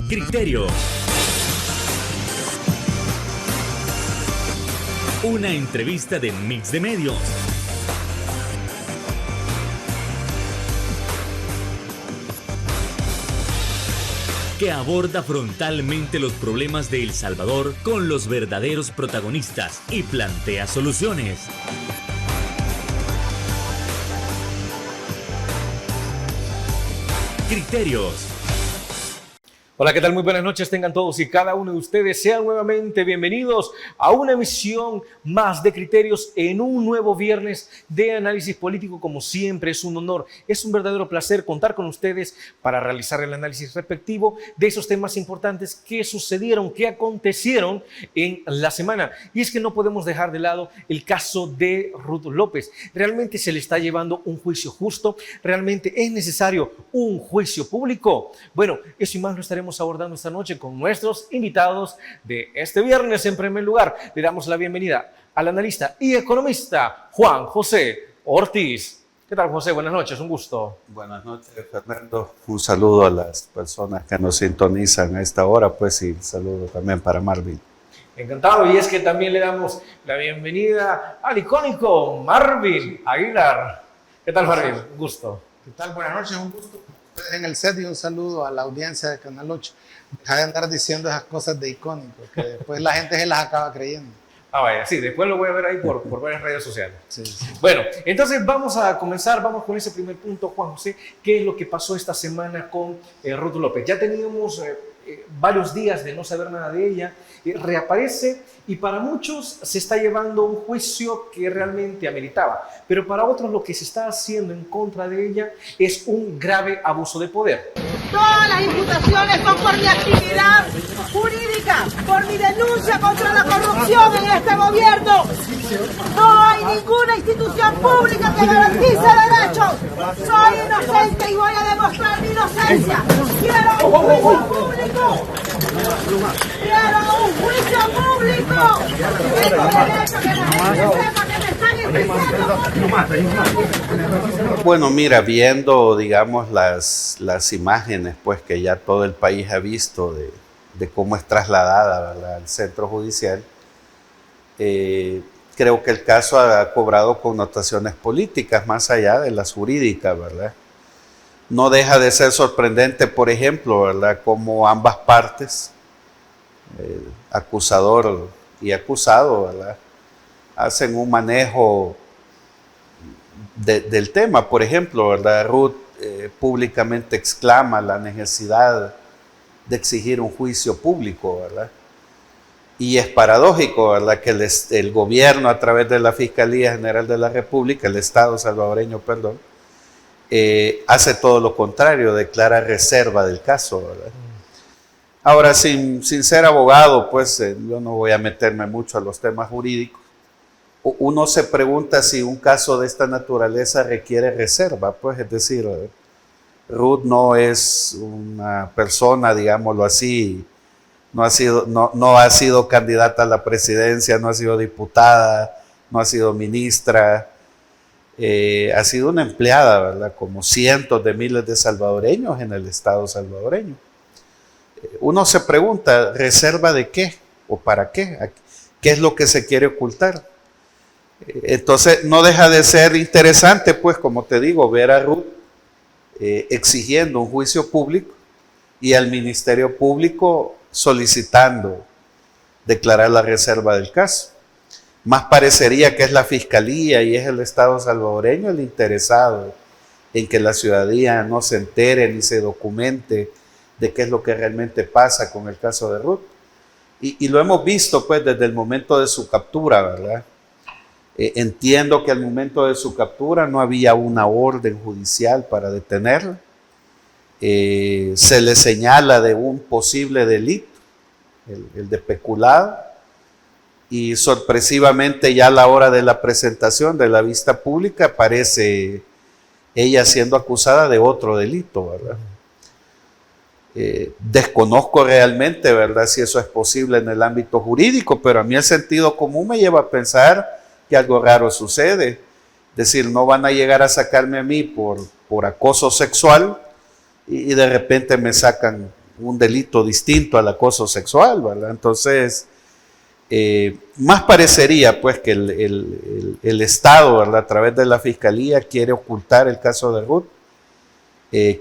Criterio. Una entrevista de Mix de Medios. Que aborda frontalmente los problemas de El Salvador con los verdaderos protagonistas y plantea soluciones. Criterios. Hola, ¿qué tal? Muy buenas noches tengan todos y cada uno de ustedes. Sean nuevamente bienvenidos a una emisión más de Criterios en un nuevo viernes de análisis político. Como siempre, es un honor, es un verdadero placer contar con ustedes para realizar el análisis respectivo de esos temas importantes que sucedieron, que acontecieron en la semana. Y es que no podemos dejar de lado el caso de Ruth López. ¿Realmente se le está llevando un juicio justo? ¿Realmente es necesario un juicio público? Bueno, eso y más lo estaremos abordando esta noche con nuestros invitados de este viernes. En primer lugar, le damos la bienvenida al analista y economista Juan José Ortiz. ¿Qué tal, José? Buenas noches, un gusto. Buenas noches, Fernando. Un saludo a las personas que nos sintonizan a esta hora, pues, y un saludo también para Marvin. Encantado, y es que también le damos la bienvenida al icónico Marvin Aguilar. ¿Qué tal, Marvin? Un gusto. ¿Qué tal? Buenas noches, un gusto en el set y un saludo a la audiencia de Canal 8. Deja de andar diciendo esas cosas de icónico, que después la gente se las acaba creyendo. Ah, vaya, sí, después lo voy a ver ahí por varias redes sociales. Sí, sí. Bueno, entonces vamos a comenzar, vamos con ese primer punto, Juan José. ¿Qué es lo que pasó esta semana con Ruth López? Ya teníamos varios días de no saber nada de ella, reaparece y para muchos se está llevando un juicio que realmente ameritaba, pero para otros lo que se está haciendo en contra de ella es un grave abuso de poder. Todas las imputaciones son por mi actividad jurídica, por mi denuncia contra la corrupción en este gobierno. No hay ninguna institución pública que garantice derechos. Soy inocente y voy a demostrar mi inocencia. Quiero un juicio público. Quiero un juicio público. Tengo derecho a que la gente sepa que me están enjuiciando. Bueno, mira, viendo, digamos, las imágenes, pues, que ya todo el país ha visto de cómo es trasladada, ¿verdad?, al centro judicial, creo que el caso ha cobrado connotaciones políticas más allá de las jurídicas, ¿verdad? No deja de ser sorprendente, por ejemplo, ¿verdad?, como ambas partes, acusador y acusado, ¿verdad?, hacen un manejo del tema. Por ejemplo, ¿verdad?, Ruth públicamente exclama la necesidad de exigir un juicio público, ¿verdad? Y es paradójico, ¿verdad?, que el gobierno, a través de la Fiscalía General de la República, el Estado salvadoreño, perdón, hace todo lo contrario, declara reserva del caso, ¿verdad? Ahora, sin ser abogado, pues yo no voy a meterme mucho a los temas jurídicos. Uno se pregunta si un caso de esta naturaleza requiere reserva, pues, es decir, Ruth no es una persona, digámoslo así, no ha sido candidata a la presidencia, no ha sido diputada, no ha sido ministra, ha sido una empleada, ¿verdad?, como cientos de miles de salvadoreños en el Estado salvadoreño. Uno se pregunta, ¿reserva de qué? ¿O para qué? ¿Qué es lo que se quiere ocultar? Entonces, no deja de ser interesante, pues, como te digo, ver a Ruth exigiendo un juicio público y al Ministerio Público solicitando declarar la reserva del caso. Más parecería que es la Fiscalía y es el Estado salvadoreño el interesado en que la ciudadanía no se entere ni se documente de qué es lo que realmente pasa con el caso de Ruth. Y lo hemos visto, pues, desde el momento de su captura, ¿verdad? Entiendo que al momento de su captura no había una orden judicial para detenerla. Se le señala de un posible delito, el de peculado, y sorpresivamente ya a la hora de la presentación de la vista pública aparece ella siendo acusada de otro delito, ¿verdad? Desconozco realmente, ¿verdad?, si eso es posible en el ámbito jurídico, pero a mí el sentido común me lleva a pensar que algo raro sucede. Es decir, no van a llegar a sacarme a mí por acoso sexual y de repente me sacan un delito distinto al acoso sexual, ¿verdad? Entonces, más parecería pues que el Estado, ¿verdad?, a través de la Fiscalía quiere ocultar el caso de Ruth,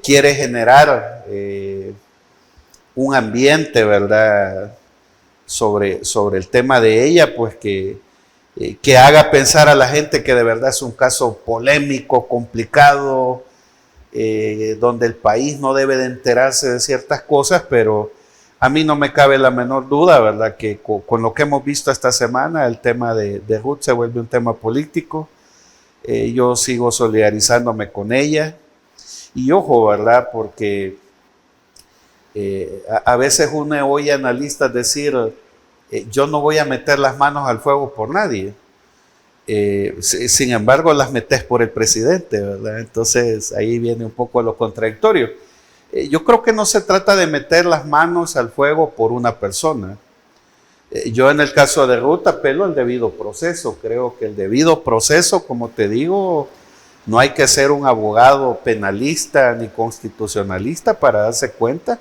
quiere generar un ambiente, ¿verdad?, sobre el tema de ella, pues que haga pensar a la gente que de verdad es un caso polémico, complicado, donde el país no debe de enterarse de ciertas cosas, pero a mí no me cabe la menor duda, ¿verdad?, que con lo que hemos visto esta semana, el tema de Ruth se vuelve un tema político. Yo sigo solidarizándome con ella. Y ojo, ¿verdad?, porque a veces uno oye analistas decir, yo no voy a meter las manos al fuego por nadie. Sin embargo, las metes por el presidente, ¿verdad? Entonces ahí viene un poco lo contradictorio. Yo creo que no se trata de meter las manos al fuego por una persona. Yo en el caso de Ruth apelo al debido proceso. Creo que el debido proceso, como te digo, no hay que ser un abogado penalista ni constitucionalista para darse cuenta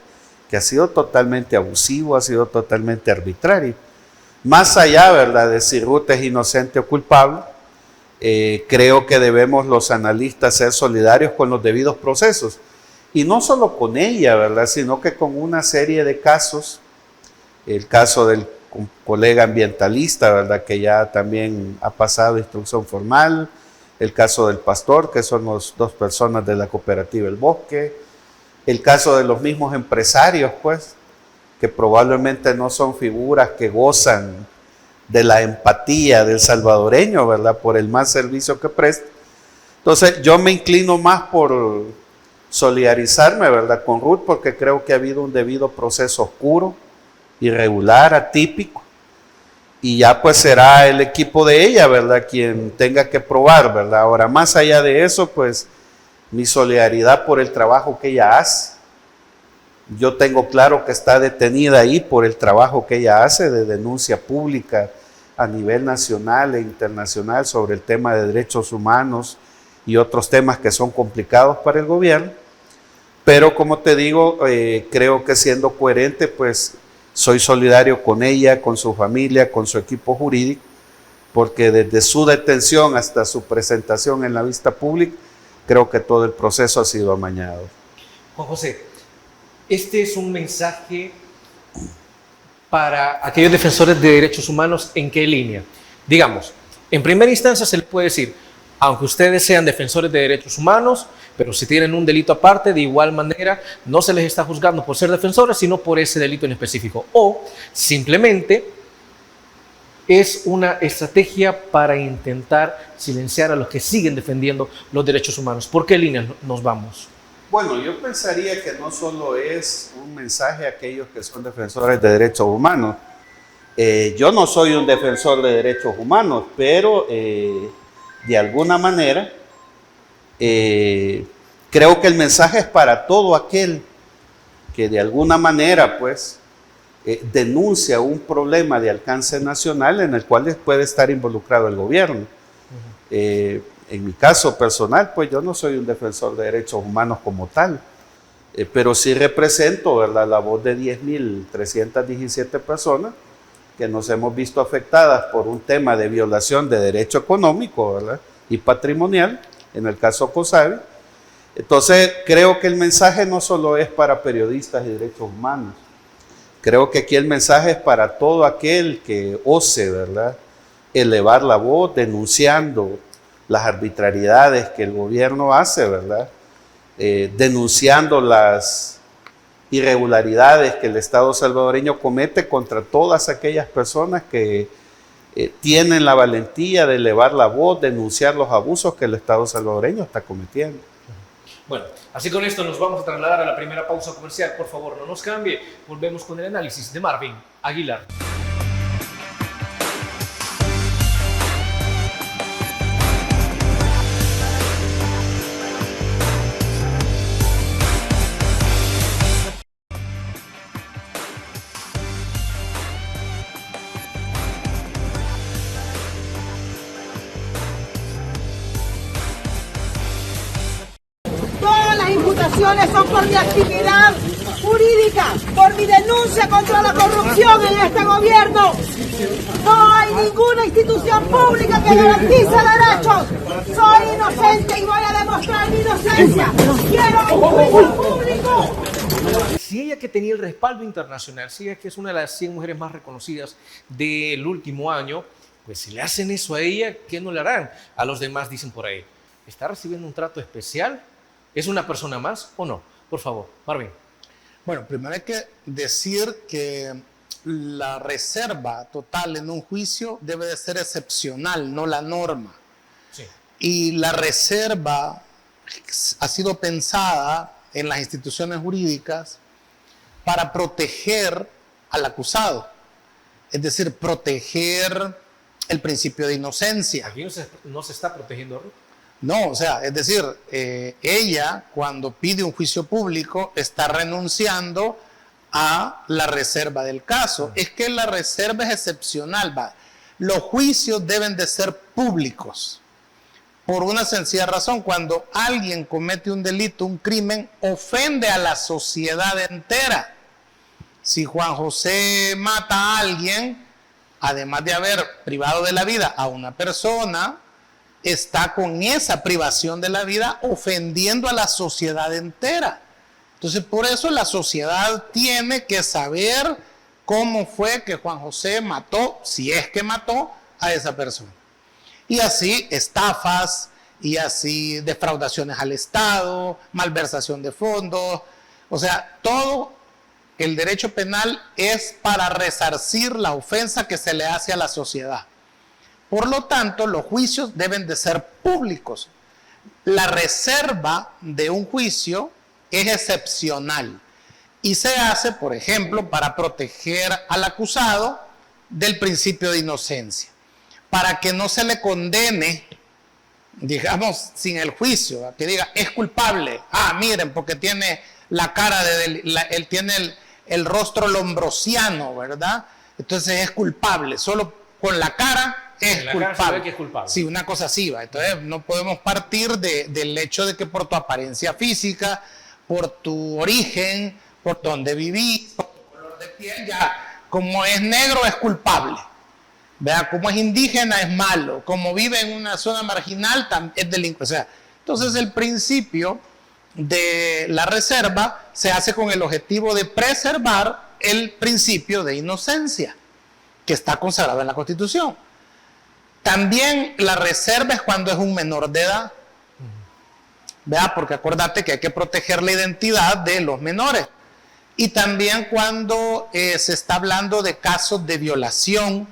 que ha sido totalmente abusivo, ha sido totalmente arbitrario. Más allá, ¿verdad?, de si Ruth es inocente o culpable, creo que debemos los analistas ser solidarios con los debidos procesos. Y no solo con ella, ¿verdad?, sino que con una serie de casos, el caso del colega ambientalista, ¿verdad?, que ya también ha pasado instrucción formal, el caso del pastor, que son las dos personas de la cooperativa El Bosque, el caso de los mismos empresarios, pues, que probablemente no son figuras que gozan de la empatía del salvadoreño, ¿verdad?, por el mal servicio que presta. Entonces, yo me inclino más por solidarizarme, ¿verdad?, con Ruth, porque creo que ha habido un debido proceso oscuro, irregular, atípico, y ya pues será el equipo de ella, ¿verdad?, quien tenga que probar, ¿verdad? Ahora, más allá de eso, pues, mi solidaridad por el trabajo que ella hace. Yo tengo claro que está detenida ahí por el trabajo que ella hace de denuncia pública a nivel nacional e internacional sobre el tema de derechos humanos y otros temas que son complicados para el gobierno. Pero como te digo, creo que siendo coherente, pues soy solidario con ella, con su familia, con su equipo jurídico, porque desde su detención hasta su presentación en la vista pública, creo que todo el proceso ha sido amañado. Juan José, este es un mensaje para aquellos defensores de derechos humanos. ¿En qué línea? Digamos, en primera instancia se les puede decir, aunque ustedes sean defensores de derechos humanos, pero si tienen un delito aparte, de igual manera no se les está juzgando por ser defensores, sino por ese delito en específico. O simplemente es una estrategia para intentar silenciar a los que siguen defendiendo los derechos humanos. ¿Por qué línea nos vamos? Bueno, yo pensaría que no solo es un mensaje a aquellos que son defensores de derechos humanos. Yo no soy un defensor de derechos humanos, pero de alguna manera creo que el mensaje es para todo aquel que de alguna manera pues denuncia un problema de alcance nacional en el cual puede estar involucrado el gobierno. En mi caso personal, pues yo no soy un defensor de derechos humanos como tal, pero sí represento, ¿verdad?, la voz de 10.317 personas que nos hemos visto afectadas por un tema de violación de derecho económico, ¿verdad?, y patrimonial, en el caso COSAVI. Entonces, creo que el mensaje no solo es para periodistas y derechos humanos, creo que aquí el mensaje es para todo aquel que ose, ¿verdad?, elevar la voz denunciando las arbitrariedades que el gobierno hace, ¿verdad?, denunciando las irregularidades que el Estado salvadoreño comete contra todas aquellas personas que tienen la valentía de elevar la voz, denunciar los abusos que el Estado salvadoreño está cometiendo. Bueno, así con esto nos vamos a trasladar a la primera pausa comercial. Por favor, no nos cambie. Volvemos con el análisis de Marvin Aguilar. Todas las imputaciones son por mi actividad jurídica por mi denuncia contra la corrupción en este gobierno. No hay ninguna institución pública que garantice derechos. Soy inocente y voy a demostrar mi inocencia. Quiero un juicio público. Si ella, que tenía el respaldo internacional, si ella, que es una de las 100 mujeres más reconocidas del último año, pues si le hacen eso a ella, ¿qué no le harán? A los demás, dicen por ahí. ¿Está recibiendo un trato especial? ¿Es una persona más o no? Por favor, Marvin. Bueno, primero hay que decir que la reserva total en un juicio debe de ser excepcional, no la norma. Sí. Y la reserva ha sido pensada en las instituciones jurídicas para proteger al acusado, es decir, proteger el principio de inocencia. Aquí no se está protegiendo, Ruth. No, o sea, es decir, ella cuando pide un juicio público está renunciando a la reserva del caso. Es que la reserva es excepcional, ¿va? Los juicios deben de ser públicos. Por una sencilla razón, cuando alguien comete un delito, un crimen, ofende a la sociedad entera. Si Juan José mata a alguien, además de haber privado de la vida a una persona, está con esa privación de la vida ofendiendo a la sociedad entera. Entonces, por eso la sociedad tiene que saber cómo fue que Juan José mató, si es que mató, a esa persona. Y así estafas, y así defraudaciones al Estado, malversación de fondos. O sea, todo el derecho penal es para resarcir la ofensa que se le hace a la sociedad. Por lo tanto, los juicios deben de ser públicos. La reserva de un juicio es excepcional y se hace, por ejemplo, para proteger al acusado del principio de inocencia, para que no se le condene, digamos, sin el juicio, que diga, es culpable. Ah, miren, porque tiene la cara él tiene el rostro lombrosiano, ¿verdad? Entonces es culpable, solo con la cara es culpable. Que es culpable. Sí, una cosa así va. Entonces no podemos partir del hecho de que por tu apariencia física, por tu origen, por donde vivís, por tu color de piel, ya como es negro es culpable. Vea, como es indígena es malo, como vive en una zona marginal es delincuente. O sea, entonces el principio de la reserva se hace con el objetivo de preservar el principio de inocencia que está consagrado en la Constitución. También la reserva es cuando es un menor de edad. Vea, porque acuérdate que hay que proteger la identidad de los menores. Y también cuando se está hablando de casos de violación,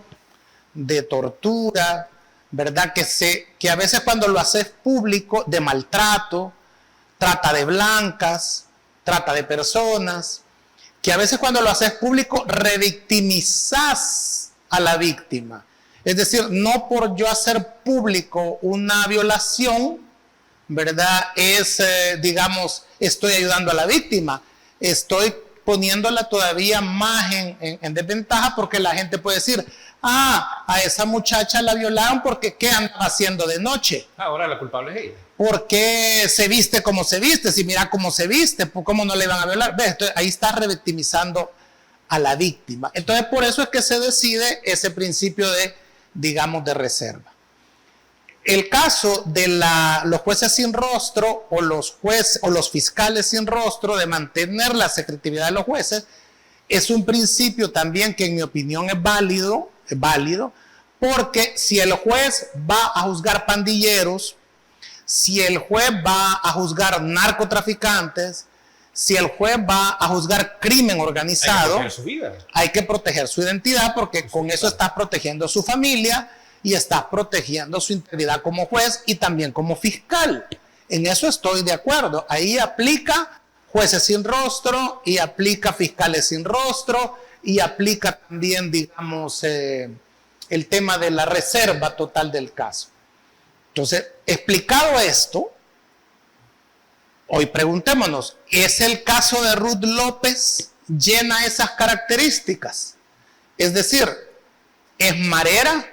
de tortura, ¿verdad? Que a veces cuando lo haces público, de maltrato, trata de blancas, trata de personas, que a veces cuando lo haces público revictimizas a la víctima. Es decir, no por yo hacer público una violación, ¿verdad? Digamos, estoy ayudando a la víctima, estoy poniéndola todavía más en desventaja porque la gente puede decir, a esa muchacha la violaron porque ¿qué andaba haciendo de noche? Ahora la culpable es ella. ¿Por qué se viste como se viste? Si mira cómo se viste, ¿cómo no le van a violar? ¿Ves? Entonces, ahí está revictimizando a la víctima. Entonces, por eso es que se decide ese principio de, digamos, de reserva. El caso de los jueces sin rostro o los fiscales sin rostro, de mantener la secretividad de los jueces, es un principio también que en mi opinión es válido, porque si el juez va a juzgar pandilleros, si el juez va a juzgar narcotraficantes, si el juez va a juzgar crimen organizado, hay que proteger su identidad, porque con eso está protegiendo a su familia y está protegiendo su integridad como juez y también como fiscal. En eso estoy de acuerdo. Ahí aplica jueces sin rostro y aplica fiscales sin rostro y aplica también, digamos, el tema de la reserva total del caso. Entonces, explicado esto, hoy preguntémonos, ¿es el caso de Ruth López llena esas características? Es decir, ¿es marera?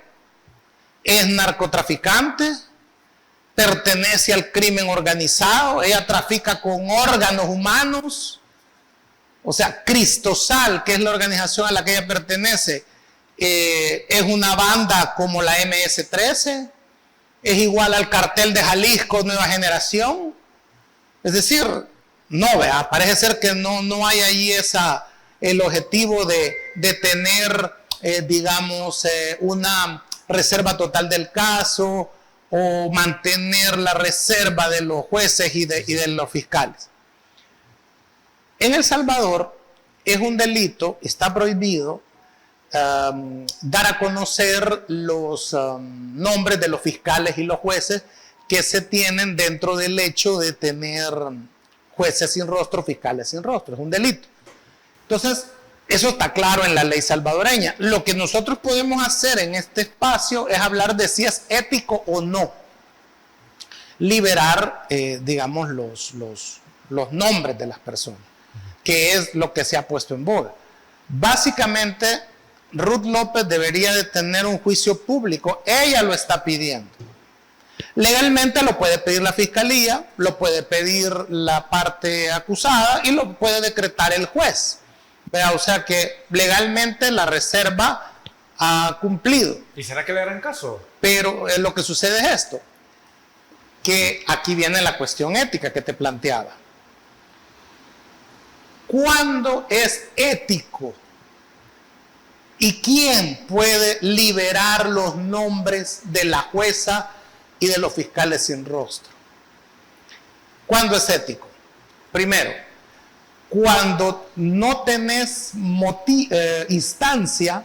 ¿Es narcotraficante? ¿Pertenece al crimen organizado? ¿Ella trafica con órganos humanos? O sea, Cristosal, que es la organización a la que ella pertenece, es una banda como la MS-13, es igual al cartel de Jalisco Nueva Generación. Es decir, no, vea, parece ser que no hay ahí el objetivo de tener, digamos, una reserva total del caso o mantener la reserva de los jueces y de los fiscales. En El Salvador es un delito, está prohibido dar a conocer los nombres de los fiscales y los jueces que se tienen dentro del hecho de tener jueces sin rostro, fiscales sin rostro. Es un delito. Entonces, eso está claro en la ley salvadoreña. Lo que nosotros podemos hacer en este espacio es hablar de si es ético o no liberar, digamos, los nombres de las personas, que es lo que se ha puesto en boga. Básicamente, Ruth López debería de tener un juicio público. Ella lo está pidiendo. Legalmente lo puede pedir la fiscalía, lo puede pedir la parte acusada y lo puede decretar el juez. O sea que legalmente la reserva ha cumplido. ¿Y será que le harán caso? Pero lo que sucede es esto, que aquí viene la cuestión ética que te planteaba. ¿Cuándo es ético? ¿Y quién puede liberar los nombres de la jueza y de los fiscales sin rostro? ¿Cuándo es ético? Primero, cuando no tenés instancia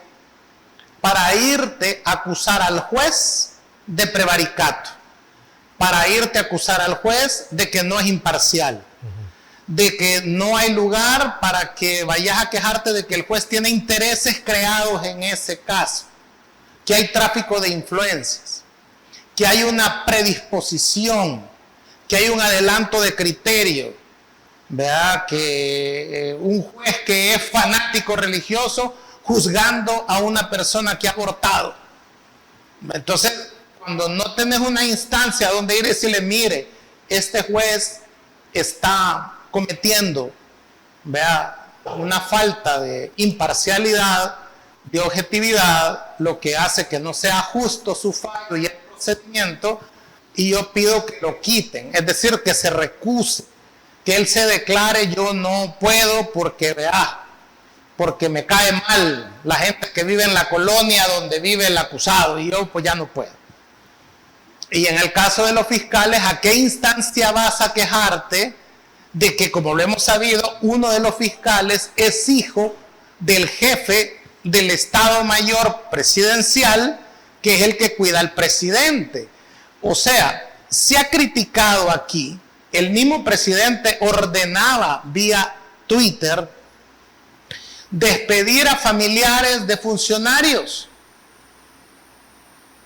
para irte a acusar al juez de prevaricato, para irte a acusar al juez de que no es imparcial, de que no hay lugar para que vayas a quejarte de que el juez tiene intereses creados en ese caso, que hay tráfico de influencias, que hay una predisposición, que hay un adelanto de criterio, ¿verdad? Que un juez que es fanático religioso juzgando a una persona que ha abortado. Entonces, cuando no tenés una instancia donde ir y decirle, mire, este juez está cometiendo, vea, una falta de imparcialidad, de objetividad, lo que hace que no sea justo su fallo y el procedimiento, y yo pido que lo quiten, es decir, que se recuse, que él se declare, yo no puedo porque, vea, porque me cae mal la gente que vive en la colonia donde vive el acusado, y yo pues ya no puedo. Y en el caso de los fiscales, ¿a qué instancia vas a quejarte de que, como lo hemos sabido, uno de los fiscales es hijo del jefe del Estado Mayor Presidencial, que es el que cuida al presidente? O sea, se ha criticado aquí, el mismo presidente ordenaba vía Twitter despedir a familiares de funcionarios.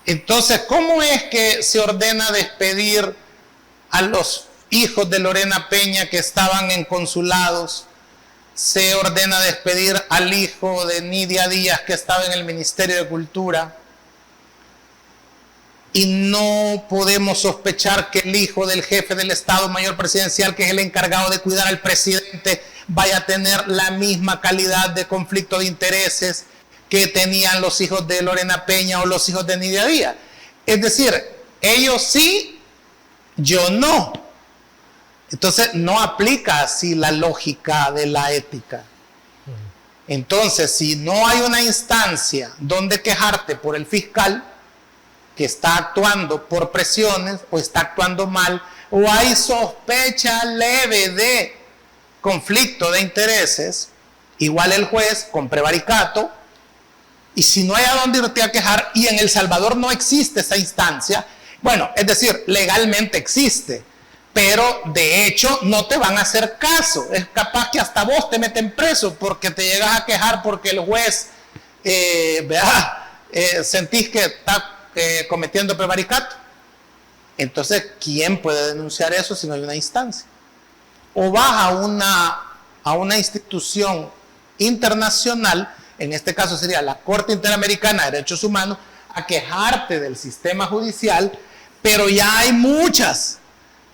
Entonces, ¿cómo es que se ordena despedir a los hijos de Lorena Peña que estaban en consulados? Se ordena despedir al hijo de Nidia Díaz que estaba en el Ministerio de Cultura. Y no podemos sospechar que el hijo del jefe del Estado Mayor Presidencial, que es el encargado de cuidar al presidente, vaya a tener la misma calidad de conflicto de intereses que tenían los hijos de Lorena Peña o los hijos de Nidia Díaz. Es decir, ellos sí, yo no. Entonces no aplica así la lógica de la ética. Entonces, si no hay una instancia donde quejarte por el fiscal que está actuando por presiones o está actuando mal, o hay sospecha leve de conflicto de intereses, igual el juez con prevaricato. Y si no hay a dónde irte a quejar, y en El Salvador no existe esa instancia, bueno, es decir, legalmente existe, pero de hecho no te van a hacer caso. Es capaz que hasta vos te meten preso porque te llegas a quejar porque el juez sentís que está cometiendo prevaricato. Entonces, ¿quién puede denunciar eso si no hay una instancia? O vas a una institución internacional, en este caso sería la Corte Interamericana de Derechos Humanos, a quejarte del sistema judicial, pero ya hay muchas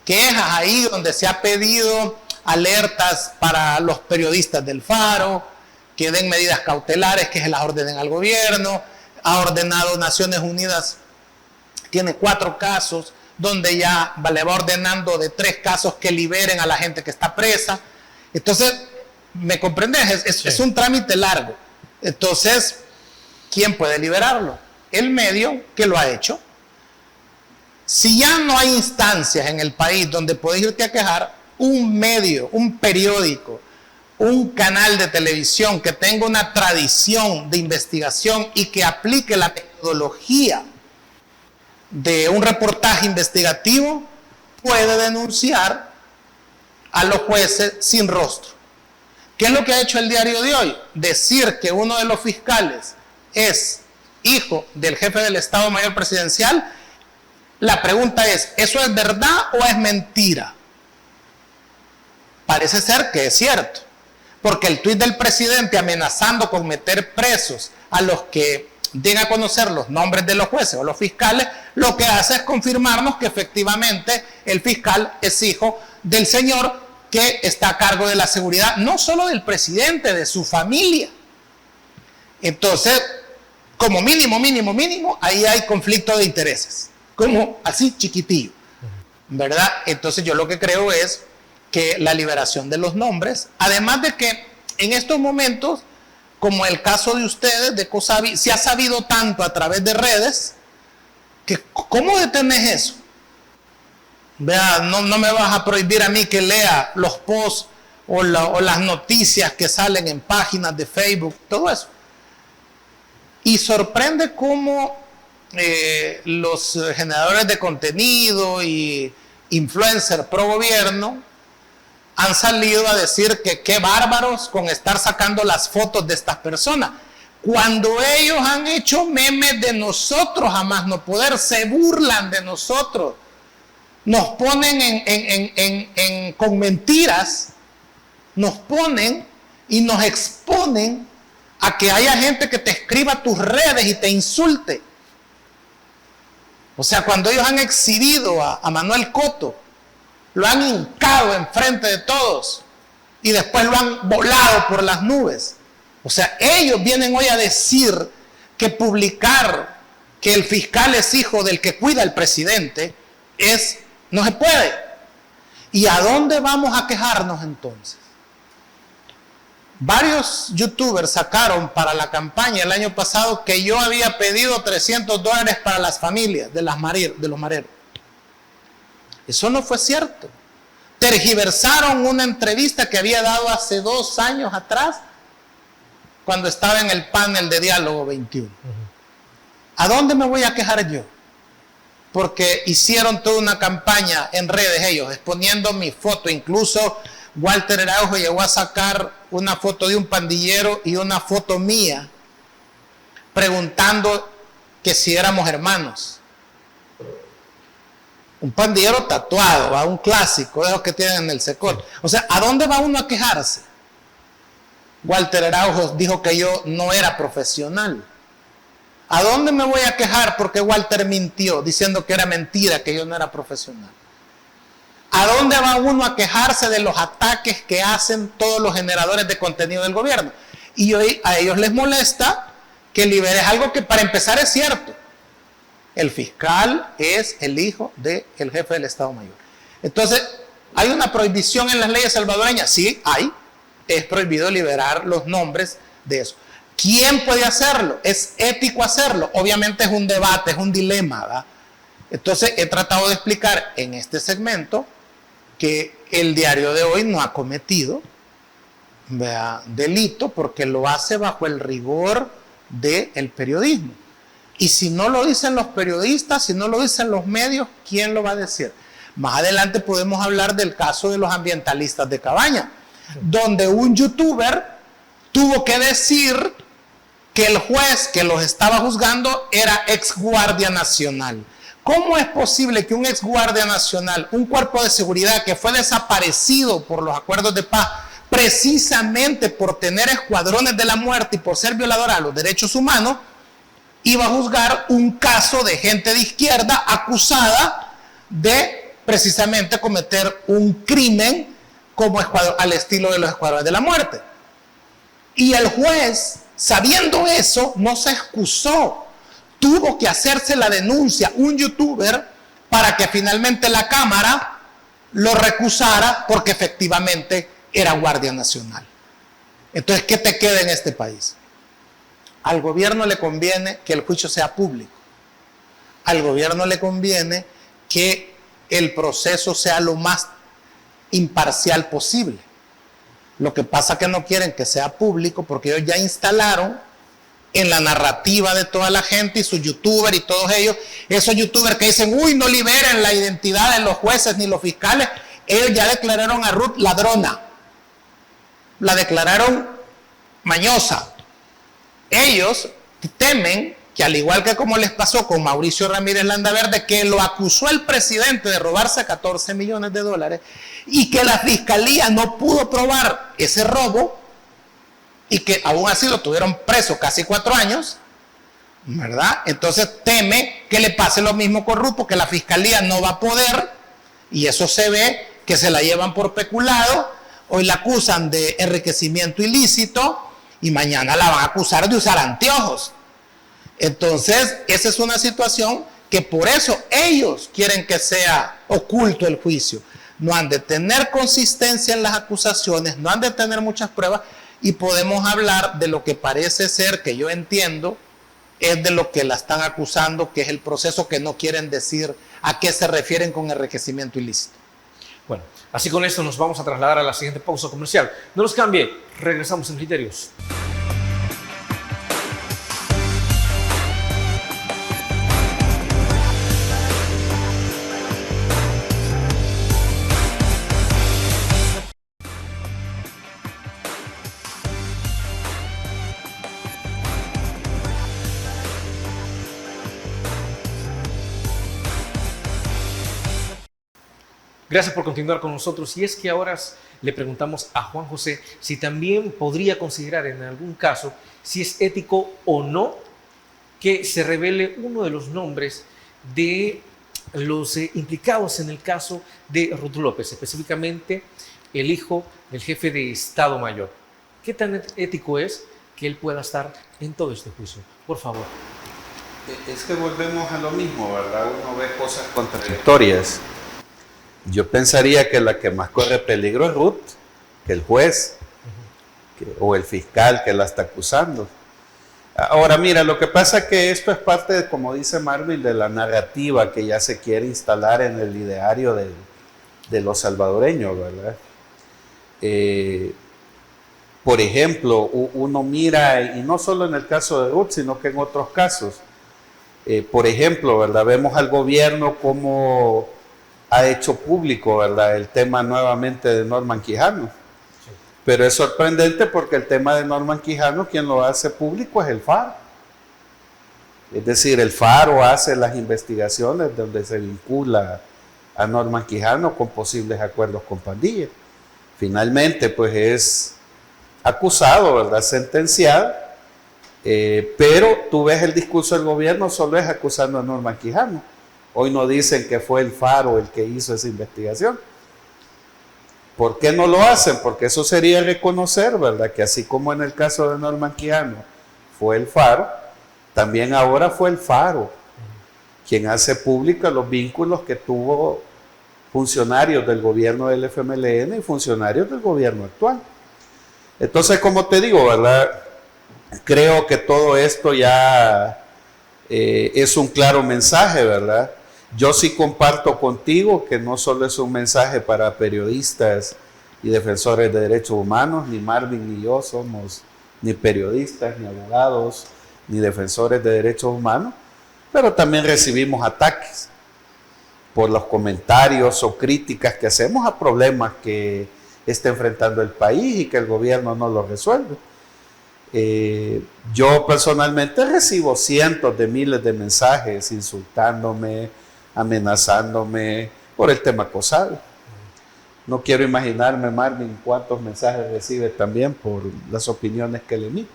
quejas ahí donde se ha pedido alertas para los periodistas del Faro, que den medidas cautelares, que se las ordenen al gobierno. Ha ordenado Naciones Unidas, tiene 4 casos, donde ya le va ordenando de 3 casos que liberen a la gente que está presa. Entonces, ¿me comprendes? Es un trámite largo. Entonces, ¿quién puede liberarlo? El medio que lo ha hecho. Si ya no hay instancias en el país donde puedes irte a quejar, un medio, un periódico, un canal de televisión que tenga una tradición de investigación y que aplique la metodología de un reportaje investigativo, puede denunciar a los jueces sin rostro. ¿Qué es lo que ha hecho el diario de hoy? Decir que uno de los fiscales es hijo del jefe del Estado Mayor Presidencial. La pregunta es, ¿eso es verdad o es mentira? Parece ser que es cierto, porque el tuit del presidente amenazando con meter presos a los que den a conocer los nombres de los jueces o los fiscales, lo que hace es confirmarnos que efectivamente el fiscal es hijo del señor que está a cargo de la seguridad, no solo del presidente, de su familia. Entonces, como mínimo, ahí hay conflicto de intereses, como así chiquitillo, ¿verdad? Entonces yo lo que creo es que la liberación de los nombres, además de que en estos momentos, como el caso de ustedes, de COSAVI, se ha sabido tanto a través de redes, que ¿cómo detenés eso? Vea, no me vas a prohibir a mí que lea los posts o las noticias que salen en páginas de Facebook, todo eso. Y sorprende cómo los generadores de contenido y influencers pro gobierno han salido a decir que qué bárbaros con estar sacando las fotos de estas personas, cuando ellos han hecho memes de nosotros a más no poder, se burlan de nosotros, nos ponen con mentiras, nos ponen y nos exponen a que haya gente que te escriba tus redes y te insulte. O sea, cuando ellos han exhibido a Manuel Coto, lo han hincado enfrente de todos y después lo han volado por las nubes. O sea, ellos vienen hoy a decir que publicar que el fiscal es hijo del que cuida al presidente no se puede. ¿Y a dónde vamos a quejarnos entonces? Varios youtubers sacaron para la campaña el año pasado que yo había pedido $300 para las familias de los mareros. Eso no fue cierto. Tergiversaron una entrevista que había dado hace 2 años atrás, cuando estaba en el panel de Diálogo 21. ¿A dónde me voy a quejar yo? Porque hicieron toda una campaña en redes ellos, exponiendo mi foto. Incluso Walter Araujo llegó a sacar una foto de un pandillero y una foto mía, preguntando que si éramos hermanos. Un pandillero tatuado, un clásico de los que tienen en el Secor. O sea, ¿a dónde va uno a quejarse? Walter Araujo dijo que yo no era profesional. ¿A dónde me voy a quejar porque Walter mintió diciendo que era mentira, que yo no era profesional? ¿A dónde va uno a quejarse de los ataques que hacen todos los generadores de contenido del gobierno? Y hoy a ellos les molesta que liberes algo que para empezar es cierto. El fiscal es el hijo del jefe del Estado Mayor. Entonces, ¿hay una prohibición en las leyes salvadoreñas? Sí, hay. Es prohibido liberar los nombres de eso. ¿Quién puede hacerlo? ¿Es ético hacerlo? Obviamente es un debate, es un dilema, ¿verdad? Entonces, he tratado de explicar en este segmento que el diario de hoy no ha cometido, ¿verdad?, delito, porque lo hace bajo el rigor del periodismo. Y si no lo dicen los periodistas, si no lo dicen los medios, ¿quién lo va a decir? Más adelante podemos hablar del caso de los ambientalistas de Cabaña, donde un youtuber tuvo que decir que el juez que los estaba juzgando era ex guardia nacional. ¿Cómo es posible que un ex guardia nacional, un cuerpo de seguridad que fue desaparecido por los acuerdos de paz, precisamente por tener escuadrones de la muerte y por ser violador a los derechos humanos, iba a juzgar un caso de gente de izquierda acusada de precisamente cometer un crimen como al estilo de los Escuadrones de la Muerte. Y el juez, sabiendo eso, no se excusó. Tuvo que hacerse la denuncia, un youtuber, para que finalmente la Cámara lo recusara porque efectivamente era Guardia Nacional. Entonces, ¿qué te queda en este país? Al gobierno le conviene que el juicio sea público. Al gobierno le conviene que el proceso sea lo más imparcial posible. Lo que pasa es que no quieren que sea público porque ellos ya instalaron en la narrativa de toda la gente y sus youtubers y todos ellos, esos youtubers que dicen, uy, no liberen la identidad de los jueces ni los fiscales, ellos ya declararon a Ruth ladrona, la declararon mañosa. Ellos temen que, al igual que como les pasó con Mauricio Ramírez Landaverde, que lo acusó el presidente de robarse 14 millones de dólares y que la fiscalía no pudo probar ese robo y que aún así lo tuvieron preso casi 4 años, ¿verdad? Entonces teme que le pase lo mismo con Ruth, porque la fiscalía no va a poder, y eso se ve, que se la llevan por peculado. Hoy la acusan de enriquecimiento ilícito y mañana la van a acusar de usar anteojos. Entonces, esa es una situación que por eso ellos quieren que sea oculto el juicio. No han de tener consistencia en las acusaciones, no han de tener muchas pruebas, y podemos hablar de lo que parece ser, que yo entiendo, es de lo que la están acusando, que es el proceso, que no quieren decir a qué se refieren con enriquecimiento ilícito. Bueno, así con esto nos vamos a trasladar a la siguiente pausa comercial. No nos cambie, regresamos en Criterios. Gracias por continuar con nosotros. Y es que ahora le preguntamos a Juan José si también podría considerar en algún caso si es ético o no que se revele uno de los nombres de los implicados en el caso de Ruth López, específicamente el hijo del jefe de Estado Mayor. ¿Qué tan ético es que él pueda estar en todo este juicio? Por favor. Es que volvemos a lo mismo, ¿verdad? Uno ve cosas contradictorias. Yo pensaría que la que más corre peligro es Ruth, que el juez o el fiscal que la está acusando. Ahora mira, lo que pasa es que esto es parte, de, como dice Marvin, de la narrativa que ya se quiere instalar en el ideario de los salvadoreños, ¿verdad? Por ejemplo, uno mira, y no solo en el caso de Ruth, sino que en otros casos, por ejemplo, ¿verdad? Vemos al gobierno como ha hecho público, ¿verdad?, el tema nuevamente de Norman Quijano. Sí. Pero es sorprendente porque el tema de Norman Quijano, quien lo hace público es el FARO. Es decir, el FARO hace las investigaciones donde se vincula a Norman Quijano con posibles acuerdos con pandillas. Finalmente, pues es acusado, ¿verdad?, sentenciado, pero tú ves el discurso del gobierno, solo es acusando a Norman Quijano. Hoy no dicen que fue el FARO el que hizo esa investigación. ¿Por qué no lo hacen? Porque eso sería reconocer, ¿verdad?, que así como en el caso de Norman Quijano fue el FARO, también ahora fue el FARO quien hace pública los vínculos que tuvo funcionarios del gobierno del FMLN y funcionarios del gobierno actual. Entonces, como te digo, ¿verdad?, creo que todo esto ya es un claro mensaje, ¿verdad? Yo sí comparto contigo que no solo es un mensaje para periodistas y defensores de derechos humanos, ni Marvin ni yo somos ni periodistas, ni abogados, ni defensores de derechos humanos, pero también recibimos ataques por los comentarios o críticas que hacemos a problemas que está enfrentando el país y que el gobierno no los resuelve. Yo personalmente recibo cientos de miles de mensajes insultándome, amenazándome por el tema COSADE. No quiero imaginarme, Marvin, cuántos mensajes recibe también por las opiniones que le emite.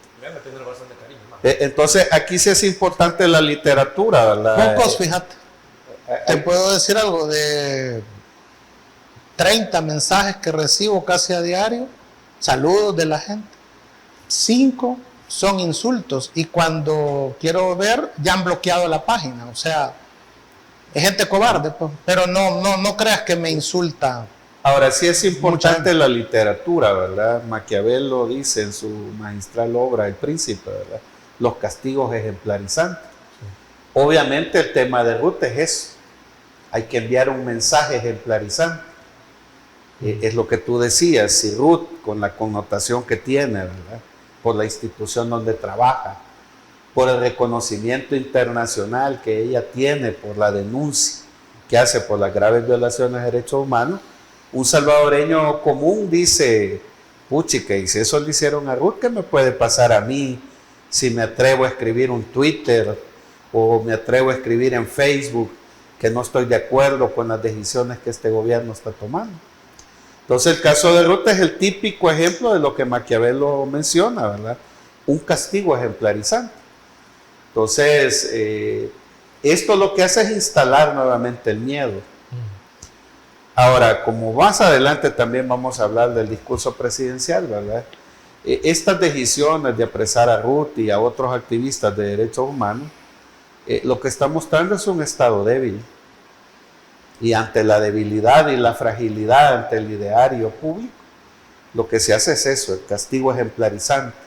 Entonces, aquí sí es importante la literatura, ¿verdad? Pocos, fíjate. Te puedo decir algo de 30 mensajes que recibo casi a diario, saludos de la gente. 5 son insultos y cuando quiero ver ya han bloqueado la página. O sea, es gente cobarde, pues. Pero no creas que me insulta. Ahora sí es importante la literatura, ¿verdad? Maquiavelo dice en su magistral obra El Príncipe, ¿verdad? Los castigos ejemplarizantes. Obviamente el tema de Ruth es eso. Hay que enviar un mensaje ejemplarizante. Es lo que tú decías, si Ruth, con la connotación que tiene, ¿verdad? Por la institución donde trabaja, por el reconocimiento internacional que ella tiene, por la denuncia que hace por las graves violaciones de derechos humanos, un salvadoreño común dice, puchica, y si eso le hicieron a Ruth, ¿qué me puede pasar a mí si me atrevo a escribir un Twitter o me atrevo a escribir en Facebook que no estoy de acuerdo con las decisiones que este gobierno está tomando? Entonces el caso de Ruth es el típico ejemplo de lo que Maquiavelo menciona, ¿verdad? Un castigo ejemplarizante. Entonces, esto lo que hace es instalar nuevamente el miedo. Ahora, como más adelante también vamos a hablar del discurso presidencial, ¿verdad? Estas decisiones de apresar a Ruth y a otros activistas de derechos humanos, lo que está mostrando es un Estado débil. Y ante la debilidad y la fragilidad ante el ideario público, lo que se hace es eso, el castigo ejemplarizante.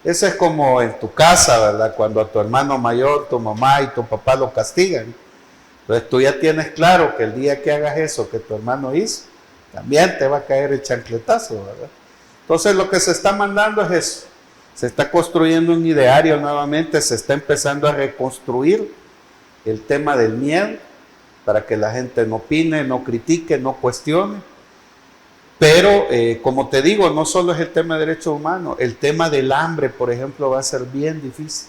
Eso es como en tu casa, ¿verdad? Cuando a tu hermano mayor, tu mamá y tu papá lo castigan. Entonces tú ya tienes claro que el día que hagas eso que tu hermano hizo, también te va a caer el chancletazo, ¿verdad? Entonces lo que se está mandando es eso. Se está construyendo un ideario nuevamente, se está empezando a reconstruir el tema del miedo para que la gente no opine, no critique, no cuestione. Pero, como te digo, no solo es el tema de derechos humanos, el tema del hambre, por ejemplo, va a ser bien difícil.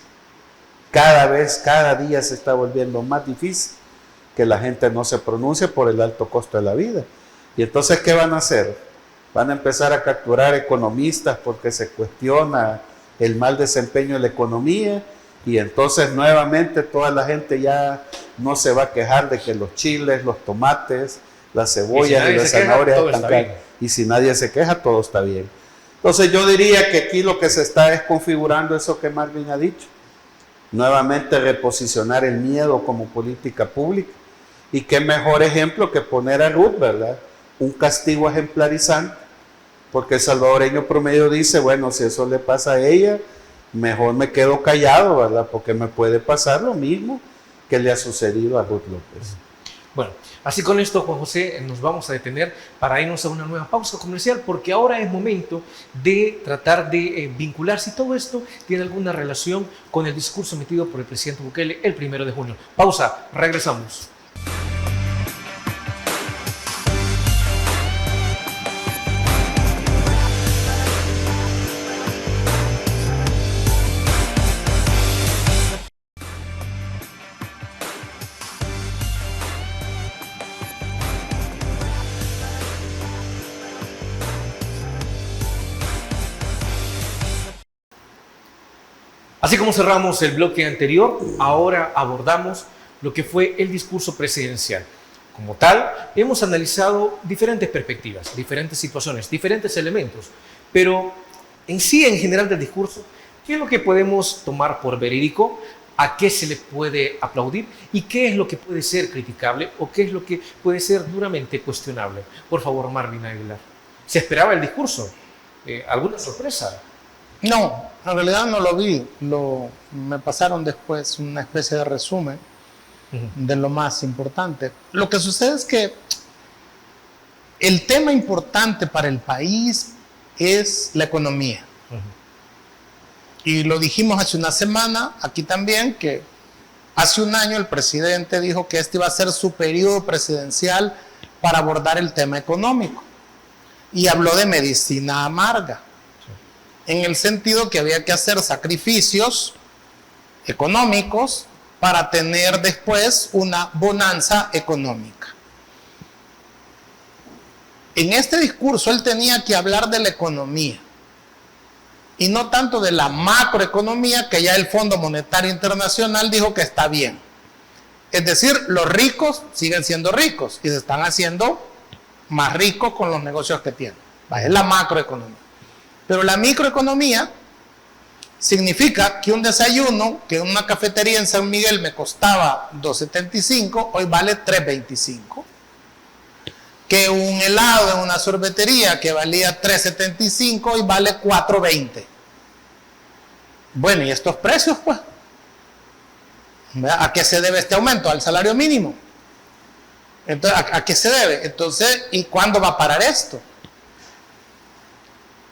Cada día se está volviendo más difícil que la gente no se pronuncie por el alto costo de la vida. Y entonces, ¿qué van a hacer? Van a empezar a capturar economistas porque se cuestiona el mal desempeño de la economía, y entonces nuevamente toda la gente ya no se va a quejar de que los chiles, los tomates, las cebollas y las zanahorias están caras. Y si nadie se queja, todo está bien. Entonces yo diría que aquí lo que se está es configurando eso que Marvin ha dicho. Nuevamente reposicionar el miedo como política pública. Y qué mejor ejemplo que poner a Ruth, ¿verdad? Un castigo ejemplarizante. Porque el salvadoreño promedio dice, bueno, si eso le pasa a ella, mejor me quedo callado, ¿verdad? Porque me puede pasar lo mismo que le ha sucedido a Ruth López. Bueno, así con esto, Juan José, nos vamos a detener para irnos a una nueva pausa comercial, porque ahora es momento de tratar de vincular si todo esto tiene alguna relación con el discurso emitido por el presidente Bukele el 1 de junio. Pausa, regresamos. Así como cerramos el bloque anterior, ahora abordamos lo que fue el discurso presidencial. Como tal, hemos analizado diferentes perspectivas, diferentes situaciones, diferentes elementos, pero en sí, en general del discurso, ¿qué es lo que podemos tomar por verídico? ¿A qué se le puede aplaudir? ¿Y qué es lo que puede ser criticable? ¿O qué es lo que puede ser duramente cuestionable? Por favor, Marvin Aguilar. ¿Se esperaba el discurso? ¿Alguna sorpresa? No, en realidad no lo vi. Me pasaron después una especie de resumen de lo más importante. Lo que sucede es que el tema importante para el país es la economía. Y lo dijimos hace una semana, aquí también, que hace un año el presidente dijo que este iba a ser su periodo presidencial para abordar el tema económico. Y habló de medicina amarga, en el sentido que había que hacer sacrificios económicos para tener después una bonanza económica. En este discurso él tenía que hablar de la economía y no tanto de la macroeconomía, que ya el Fondo Monetario Internacional dijo que está bien. Es decir, los ricos siguen siendo ricos y se están haciendo más ricos con los negocios que tienen. Es la macroeconomía. Pero la microeconomía significa que un desayuno que en una cafetería en San Miguel me costaba $2.75, hoy vale $3.25. Que un helado en una sorbetería que valía $3.75, hoy vale $4.20. Bueno, ¿y estos precios, pues? ¿A qué se debe este aumento? ¿Al salario mínimo? Entonces, ¿a qué se debe? Entonces, ¿y cuándo va a parar esto?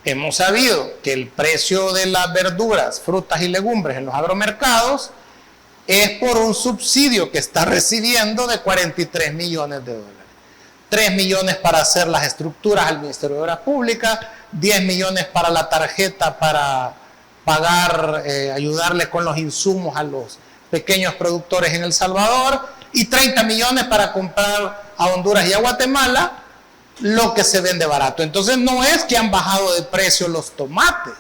Hemos sabido que el precio de las verduras, frutas y legumbres en los agromercados es por un subsidio que está recibiendo de $43 millones. 3 millones para hacer las estructuras al Ministerio de Obras Públicas, 10 millones para la tarjeta para pagar, ayudarle con los insumos a los pequeños productores en El Salvador, y 30 millones para comprar a Honduras y a Guatemala lo que se vende barato. Entonces no es que han bajado de precio los tomates,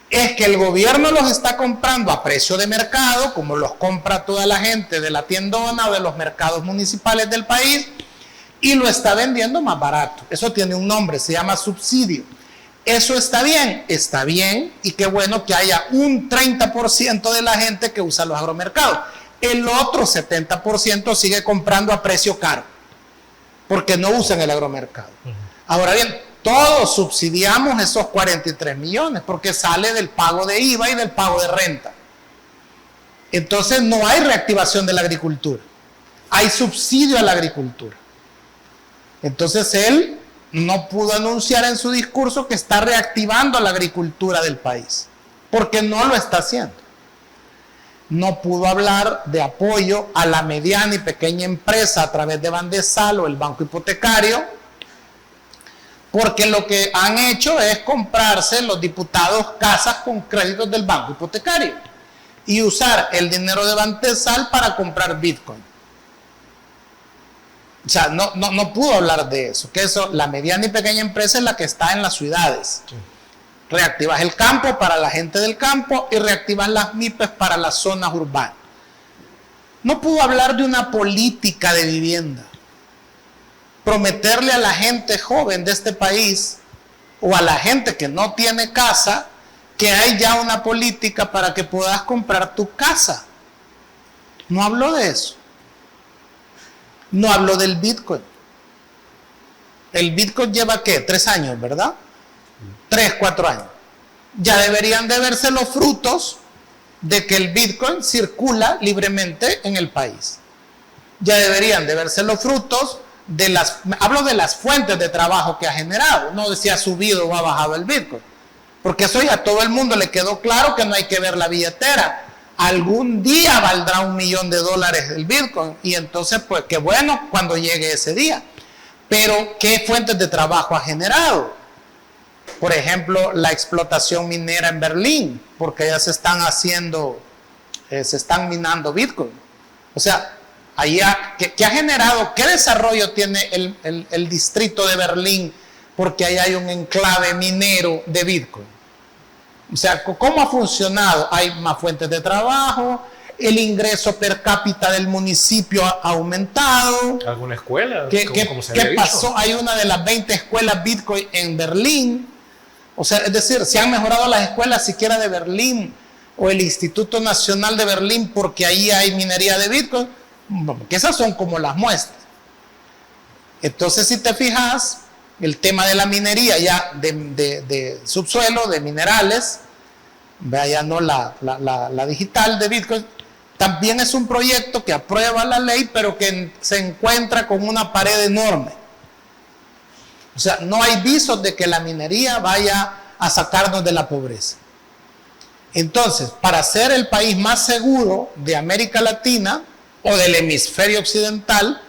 es que el gobierno los está comprando a precio de mercado, como los compra toda la gente de la tiendona o de los mercados municipales del país, y lo está vendiendo más barato. Eso tiene un nombre, se llama subsidio. ¿Eso está bien, y qué bueno que haya un 30% de la gente que usa los agromercados. El otro 70% sigue comprando a precio caro, porque no usan el agromercado. Ahora bien, todos subsidiamos esos 43 millones, porque sale del pago de IVA y del pago de renta. Entonces no hay reactivación de la agricultura, hay subsidio a la agricultura. Entonces él no pudo anunciar en su discurso que está reactivando la agricultura del país, porque no lo está haciendo. No pudo hablar de apoyo a la mediana y pequeña empresa a través de Bandesal o el banco hipotecario, porque lo que han hecho es comprarse los diputados casas con créditos del banco hipotecario y usar el dinero de Bandesal para comprar Bitcoin. O sea, no pudo hablar de eso, que eso, la mediana y pequeña empresa es la que está en las ciudades. Sí. Reactivas el campo para la gente del campo y reactivas las MIPES para las zonas urbanas. No pudo hablar de una política de vivienda. Prometerle a la gente joven de este país o a la gente que no tiene casa que hay ya una política para que puedas comprar tu casa. No habló de eso. No habló del Bitcoin. El Bitcoin lleva, ¿qué? 3 años, ¿verdad? 3, 4 años. Ya deberían de verse los frutos de que el Bitcoin circula libremente en el país. Ya deberían de verse los frutos de las... Hablo de las fuentes de trabajo que ha generado, no de si ha subido o ha bajado el Bitcoin. Porque eso ya a todo el mundo le quedó claro que no hay que ver la billetera. Algún día valdrá $1 millón el Bitcoin, y entonces pues qué bueno cuando llegue ese día. Pero ¿qué fuentes de trabajo ha generado? Por ejemplo, la explotación minera en Berlín, porque ya se están haciendo, se están minando Bitcoin. O sea, allá, ¿qué ha generado? ¿Qué desarrollo tiene el distrito de Berlín? Porque allá hay un enclave minero de Bitcoin. O sea, ¿cómo ha funcionado? Hay más fuentes de trabajo, el ingreso per cápita del municipio ha aumentado. ¿Alguna escuela? ¿Qué pasó? Hay una de las 20 escuelas Bitcoin en Berlín. O sea, es decir, se han mejorado las escuelas siquiera de Berlín o el Instituto Nacional de Berlín porque ahí hay minería de Bitcoin. Que esas son como las muestras. Entonces, si te fijas, el tema de la minería ya de subsuelo, de minerales, ya no la digital de Bitcoin, también es un proyecto que aprueba la ley, pero que se encuentra con una pared enorme. O sea, no hay visos de que la minería vaya a sacarnos de la pobreza. Entonces, para ser el país más seguro de América Latina o del hemisferio occidental,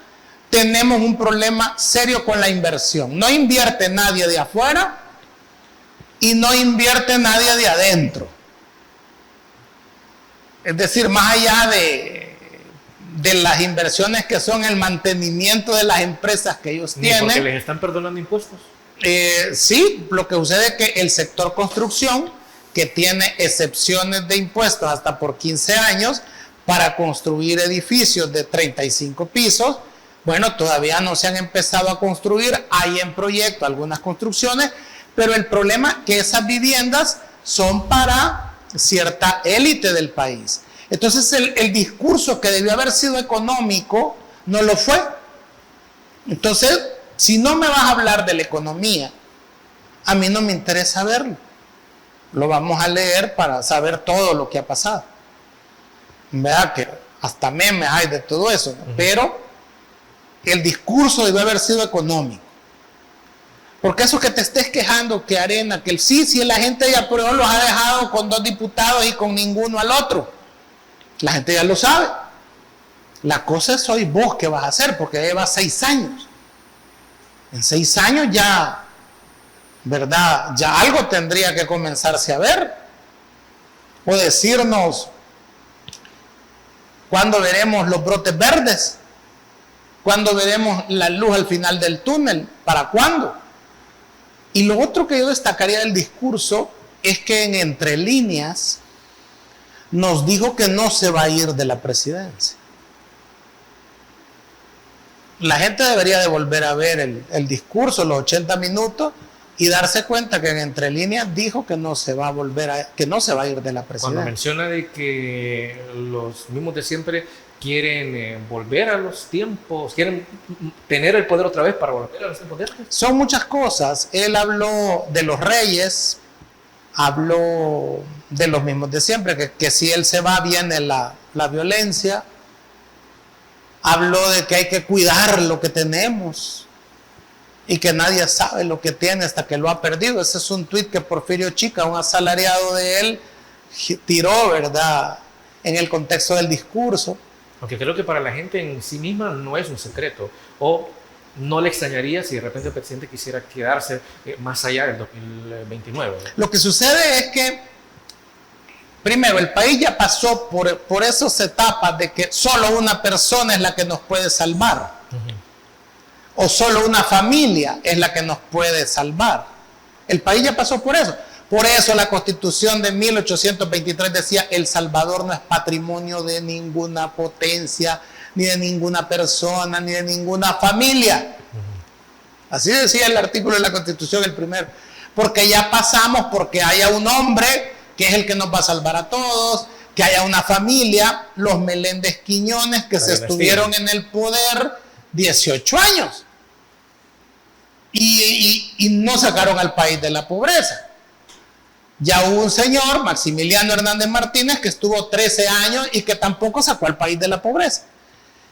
tenemos un problema serio con la inversión. No invierte nadie de afuera y no invierte nadie de adentro. Es decir, más allá de las inversiones que son el mantenimiento de las empresas que ellos tienen. ¿Porque les están perdonando impuestos? Sí, lo que sucede es que el sector construcción, que tiene excepciones de impuestos hasta por 15 años para construir edificios de 35 pisos, Bueno, todavía no se han empezado a construir, hay en proyecto algunas construcciones, pero el problema es que esas viviendas son para cierta élite del país. Entonces el discurso que debió haber sido económico no lo fue. Entonces, si no me vas a hablar de la economía, a mí no me interesa verlo. Lo vamos a leer para saber todo lo que ha pasado. Vea que hasta memes hay de todo eso, ¿no? Pero el discurso debe haber sido económico. Porque eso que te estés quejando, que Arena, que el sí, si la gente ya aprobó, los ha dejado con 2 diputados y con ninguno al otro. La gente ya lo sabe. La cosa es hoy vos qué vas a hacer, porque llevas 6 años. En 6 años ya, ¿verdad? Ya algo tendría que comenzarse a ver. O decirnos, ¿cuándo veremos los brotes verdes? ¿Cuándo veremos la luz al final del túnel? ¿Para cuándo? Y lo otro que yo destacaría del discurso es que en entre líneas nos dijo que no se va a ir de la presidencia. La gente debería de volver a ver el discurso, los 80 minutos, y darse cuenta que en entre líneas dijo que no se va a ir de la presidencia. Cuando menciona de que los mismos de siempre quieren volver a los tiempos, quieren tener el poder otra vez para volver a los tiempos de antes. Son muchas cosas. Él habló de los reyes, habló de los mismos de siempre, que si él se va viene la violencia. Habló de que hay que cuidar lo que tenemos y que nadie sabe lo que tiene hasta que lo ha perdido. Ese es un tuit que Porfirio Chica, un asalariado de él, tiró, ¿verdad?, en el contexto del discurso. Aunque creo que para la gente en sí misma no es un secreto, o no le extrañaría si de repente el presidente quisiera quedarse más allá del 2029. Lo que sucede es que, primero, el país ya pasó por esas etapas de que solo una persona es la que nos puede salvar, o solo una familia es la que nos puede salvar. El país ya pasó por eso. Por eso la Constitución de 1823 decía: El Salvador no es patrimonio de ninguna potencia, ni de ninguna persona, ni de ninguna familia. Así decía el artículo de la Constitución, el primero. Porque ya pasamos, porque haya un hombre que es el que nos va a salvar a todos, que haya una familia, los Meléndez Quiñones, que se estuvieron en el poder 18 años y no sacaron al país de la pobreza. Ya hubo un señor, Maximiliano Hernández Martínez, que estuvo 13 años y que tampoco sacó al país de la pobreza.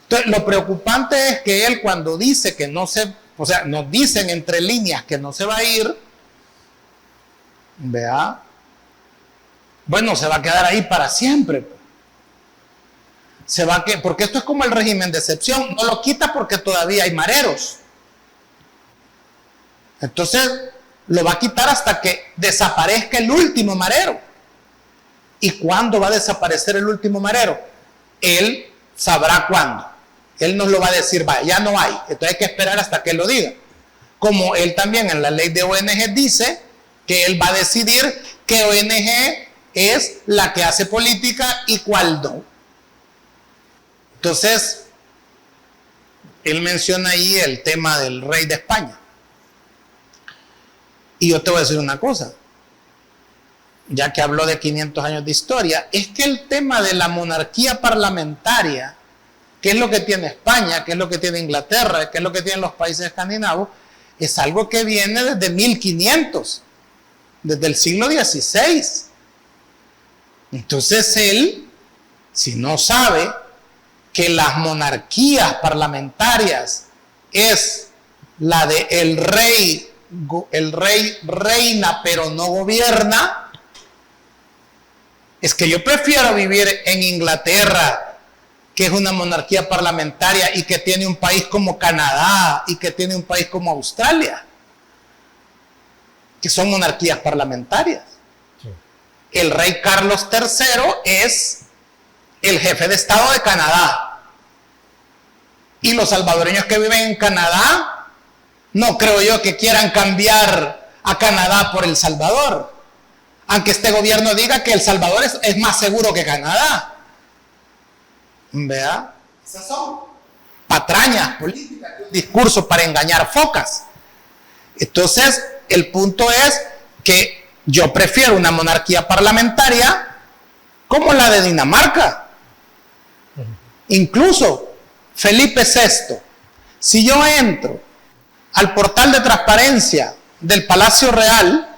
Entonces, lo preocupante es que él, cuando dice que no se, o sea, nos dicen entre líneas que no se va a ir, vea, bueno, se va a quedar ahí para siempre. Porque esto es como el régimen de excepción, no lo quita porque todavía hay mareros. Entonces, lo va a quitar hasta que desaparezca el último marero. ¿Y cuándo va a desaparecer el último marero? Él sabrá cuándo. Él nos lo va a decir, vaya, ya no hay. Entonces hay que esperar hasta que él lo diga. Como él también en la ley de ONG dice que él va a decidir qué ONG es la que hace política y cuál no. Entonces, él menciona ahí el tema del rey de España. Y yo te voy a decir una cosa, ya que habló de 500 años de historia, es que el tema de la monarquía parlamentaria, que es lo que tiene España, que es lo que tiene Inglaterra, que es lo que tienen los países escandinavos, es algo que viene desde 1500, desde el siglo XVI. Entonces él, si no sabe que las monarquías parlamentarias es la de el rey reina pero no gobierna, es que yo prefiero vivir en Inglaterra, que es una monarquía parlamentaria y que tiene un país como Canadá y que tiene un país como Australia, que son monarquías parlamentarias. Sí. El rey Carlos III es el jefe de Estado de Canadá, y los salvadoreños que viven en Canadá no creo yo que quieran cambiar a Canadá por El Salvador, aunque este gobierno diga que El Salvador es más seguro que Canadá. ¿Vea? Esas son patrañas políticas, un discurso para engañar focas. Entonces, el punto es que yo prefiero una monarquía parlamentaria como la de Dinamarca. Incluso Felipe VI, si yo entro al portal de transparencia del Palacio Real,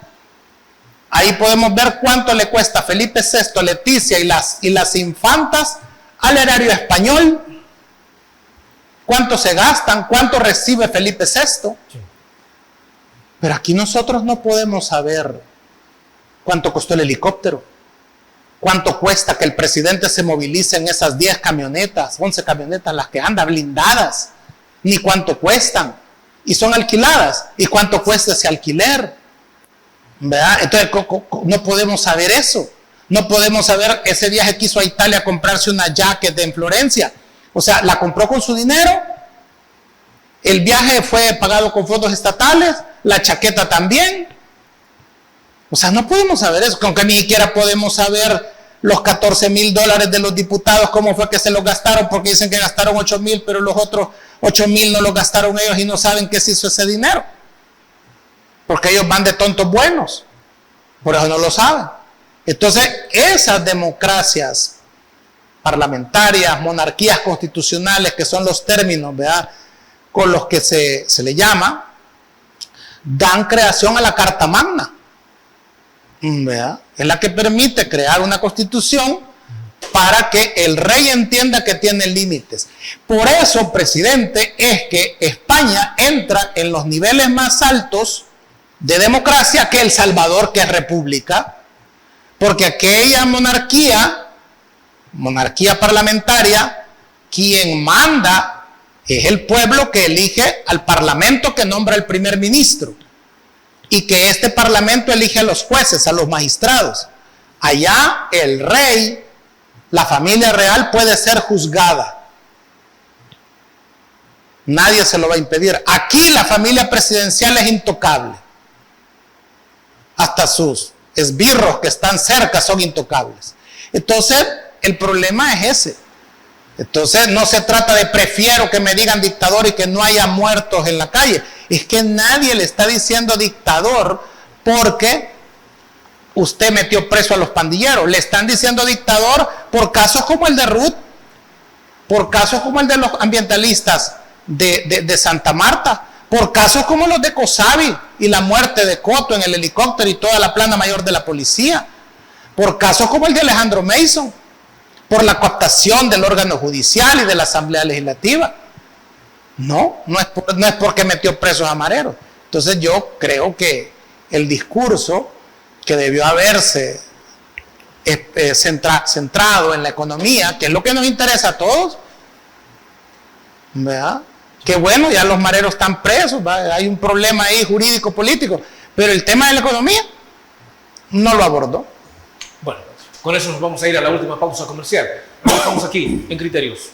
ahí podemos ver cuánto le cuesta a Felipe VI, Leticia y las infantas al erario español, cuánto se gastan, cuánto recibe Felipe VI. Pero aquí nosotros no podemos saber cuánto costó el helicóptero, cuánto cuesta que el presidente se movilice en esas 10 camionetas, 11 camionetas, las que andan blindadas, ni cuánto cuestan, y son alquiladas, y cuánto cuesta ese alquiler, ¿verdad? Entonces no podemos saber eso, no podemos saber ese viaje que hizo a Italia a comprarse una jacket en Florencia, o sea, la compró con su dinero, el viaje fue pagado con fondos estatales, la chaqueta también. O sea, no podemos saber eso, aunque ni siquiera podemos saber los $14,000 de los diputados, cómo fue que se los gastaron, porque dicen que gastaron 8,000, pero los otros 8,000 no los gastaron ellos y no saben qué se hizo ese dinero. Porque ellos van de tontos buenos, por eso no lo saben. Entonces, esas democracias parlamentarias, monarquías constitucionales, que son los términos, ¿verdad?, con los que se le llama, dan creación a la Carta Magna, ¿verdad? Es la que permite crear una constitución para que el rey entienda que tiene límites. Por eso, presidente, es que España entra en los niveles más altos de democracia que El Salvador, que es república, porque aquella monarquía parlamentaria, quien manda es el pueblo que elige al parlamento que nombra el primer ministro y que este parlamento elige a los jueces, a los magistrados. Allá el rey, la familia real puede ser juzgada. Nadie se lo va a impedir. Aquí la familia presidencial es intocable. Hasta sus esbirros que están cerca son intocables. Entonces, el problema es ese. Entonces no se trata de prefiero que me digan dictador y que no haya muertos en la calle. Es que nadie le está diciendo dictador porque usted metió preso a los pandilleros. Le están diciendo dictador por casos como el de Ruth, por casos como el de los ambientalistas de Santa Marta, por casos como los de Cosavi y la muerte de Coto en el helicóptero y toda la plana mayor de la policía, por casos como el de Alejandro Mason, por la cooptación del órgano judicial y de la Asamblea Legislativa. No es porque metió presos a mareros. Entonces yo creo que el discurso que debió haberse centrado en la economía, que es lo que nos interesa a todos, ¿verdad? Que bueno, ya los mareros están presos, ¿verdad? Hay un problema ahí jurídico, político, pero el tema de la economía no lo abordó. Bueno, con eso nos vamos a ir a la última pausa comercial. Estamos aquí en Criterios.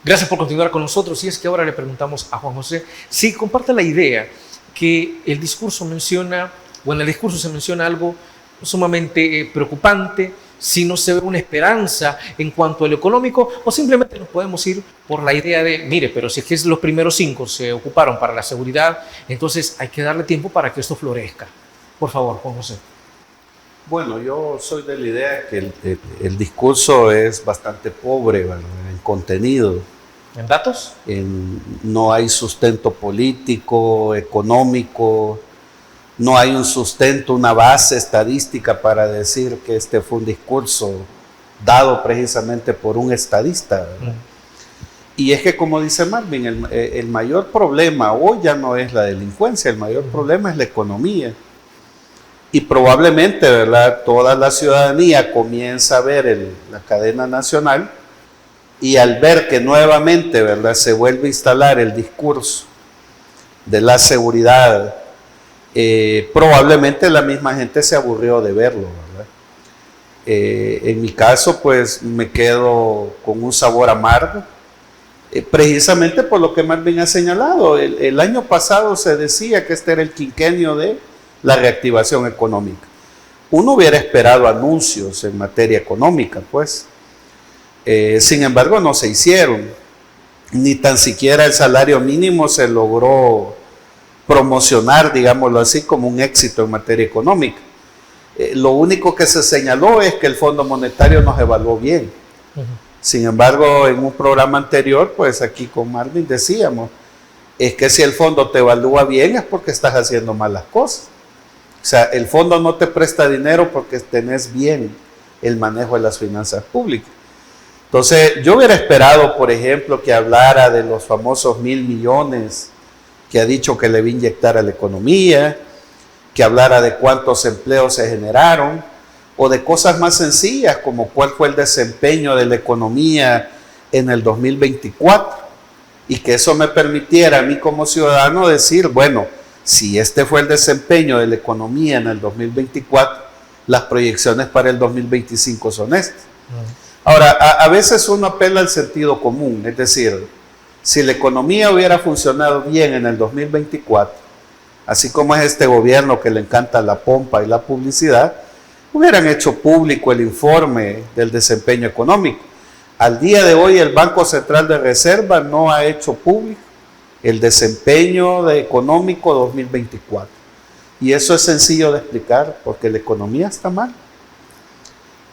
Gracias por continuar con nosotros. Y es que ahora le preguntamos a Juan José si comparte la idea que el discurso menciona, o en el discurso se menciona algo sumamente preocupante, si no se ve una esperanza en cuanto a lo económico, o simplemente nos podemos ir por la idea de, mire, pero si es que los primeros 5 se ocuparon para la seguridad, entonces hay que darle tiempo para que esto florezca. Por favor, Juan José. Bueno, yo soy de la idea que el discurso es bastante pobre, bueno, en contenido. ¿En datos? No hay sustento político, económico, no hay un sustento, una base estadística para decir que este fue un discurso dado precisamente por un estadista. Y es que, como dice Marvin, el mayor problema hoy ya no es la delincuencia, el mayor problema es la economía. Y probablemente, ¿verdad?, toda la ciudadanía comienza a ver la cadena nacional, y al ver que nuevamente, ¿verdad?, se vuelve a instalar el discurso de la seguridad, probablemente la misma gente se aburrió de verlo, ¿verdad? En mi caso, pues me quedo con un sabor amargo, precisamente por lo que Marvin ha señalado. El año pasado se decía que este era el quinquenio de la reactivación económica. Uno hubiera esperado anuncios en materia económica, pues. Sin embargo, no se hicieron. Ni tan siquiera el salario mínimo se logró promocionar, digámoslo así, como un éxito en materia económica. Lo único que se señaló es que el Fondo Monetario nos evaluó bien. Sin embargo, en un programa anterior, pues aquí con Marvin decíamos, es que si el fondo te evalúa bien es porque estás haciendo malas cosas. O sea, el fondo no te presta dinero porque tenés bien el manejo de las finanzas públicas. Entonces, yo hubiera esperado, por ejemplo, que hablara de los famosos 1.000 millones que ha dicho que le va a inyectar a la economía, que hablara de cuántos empleos se generaron, o de cosas más sencillas como cuál fue el desempeño de la economía en el 2024, y que eso me permitiera a mí como ciudadano decir, bueno, si este fue el desempeño de la economía en el 2024, las proyecciones para el 2025 son estas. Ahora, a veces uno apela al sentido común, es decir, si la economía hubiera funcionado bien en el 2024, así como es este gobierno que le encanta la pompa y la publicidad, hubieran hecho público el informe del desempeño económico. Al día de hoy el Banco Central de Reserva no ha hecho público el desempeño económico 2024. Y eso es sencillo de explicar, porque la economía está mal.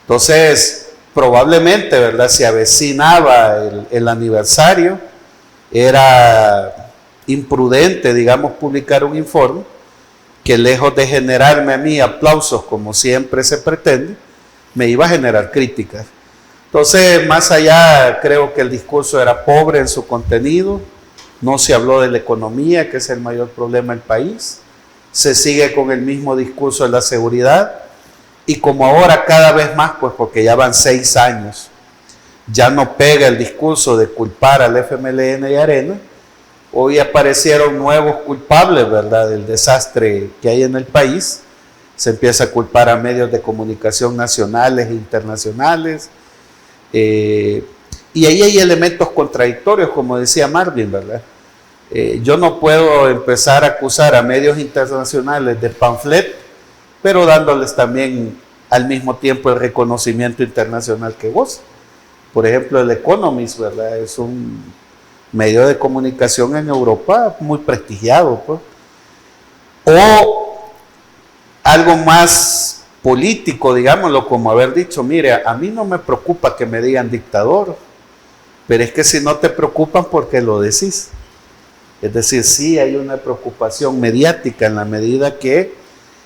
Entonces, probablemente, ¿verdad?, se avecinaba el aniversario, era imprudente, digamos, publicar un informe que, lejos de generarme a mí aplausos como siempre se pretende, me iba a generar críticas. Entonces, más allá, creo que el discurso era pobre en su contenido, no se habló de la economía, que es el mayor problema del país, se sigue con el mismo discurso de la seguridad, y como ahora cada vez más, pues porque ya van 6 años, ya no pega el discurso de culpar al FMLN y Arena. Hoy aparecieron nuevos culpables, ¿verdad?, del desastre que hay en el país. Se empieza a culpar a medios de comunicación nacionales e internacionales. Y ahí hay elementos contradictorios, como decía Marvin, ¿verdad? Yo no puedo empezar a acusar a medios internacionales de panflet, pero dándoles también al mismo tiempo el reconocimiento internacional que goza. Por ejemplo, el Economist, ¿verdad?, es un medio de comunicación en Europa muy prestigiado, pues. O algo más político, digámoslo, como haber dicho, mire, a mí no me preocupa que me digan dictador, pero es que si no te preocupan, ¿por qué lo decís? Es decir, sí hay una preocupación mediática en la medida que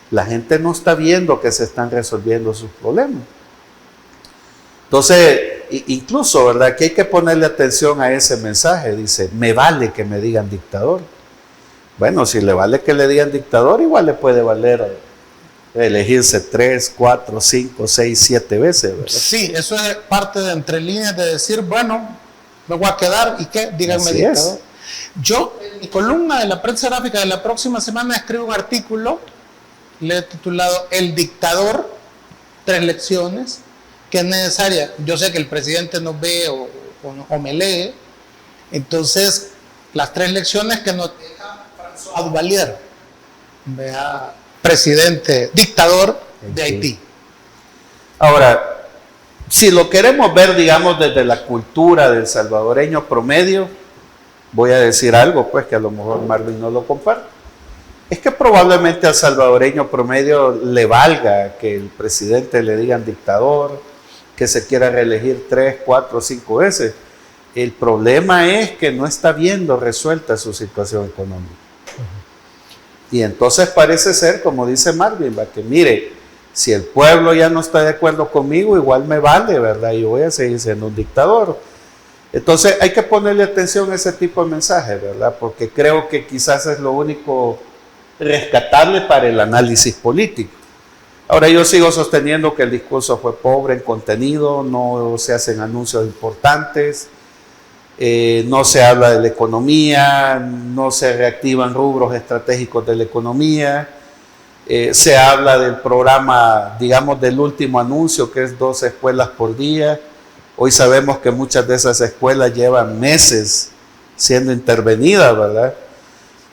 la gente no está viendo que se están resolviendo sus problemas. Entonces, incluso, ¿verdad?, que hay que ponerle atención a ese mensaje. Dice, me vale que me digan dictador. Bueno, si le vale que le digan dictador, igual le puede valer elegirse 3, 4, 5, 6, 7 veces, ¿verdad? Sí, eso es parte de entre líneas de decir, bueno, me voy a quedar y qué, díganme Así dictador. es. Yo, en mi columna de la prensa gráfica de la próxima semana, escribo un artículo, le he titulado El dictador, 3 lecciones, que es necesaria. Yo sé que el presidente nos ve o me lee, entonces las 3 lecciones que nos deja François Duvalier, presidente, dictador de Haití. Ahora, si lo queremos ver, digamos, desde la cultura del salvadoreño promedio, voy a decir algo, pues, que a lo mejor Marvin no lo comparte. Es que probablemente al salvadoreño promedio le valga que el presidente le digan dictador, que se quiera reelegir 3, 4, 5 veces. El problema es que no está viendo resuelta su situación económica. Y entonces parece ser, como dice Marvin, que mire, si el pueblo ya no está de acuerdo conmigo, igual me vale, ¿verdad? Yo voy a seguir siendo un dictador. Entonces hay que ponerle atención a ese tipo de mensajes, ¿verdad? Porque creo que quizás es lo único rescatable para el análisis político. Ahora, yo sigo sosteniendo que el discurso fue pobre en contenido, no se hacen anuncios importantes, no se habla de la economía, no se reactivan rubros estratégicos de la economía. Se habla del programa, digamos, del último anuncio, que es 2 escuelas por día. Hoy sabemos que muchas de esas escuelas llevan meses siendo intervenidas, ¿verdad?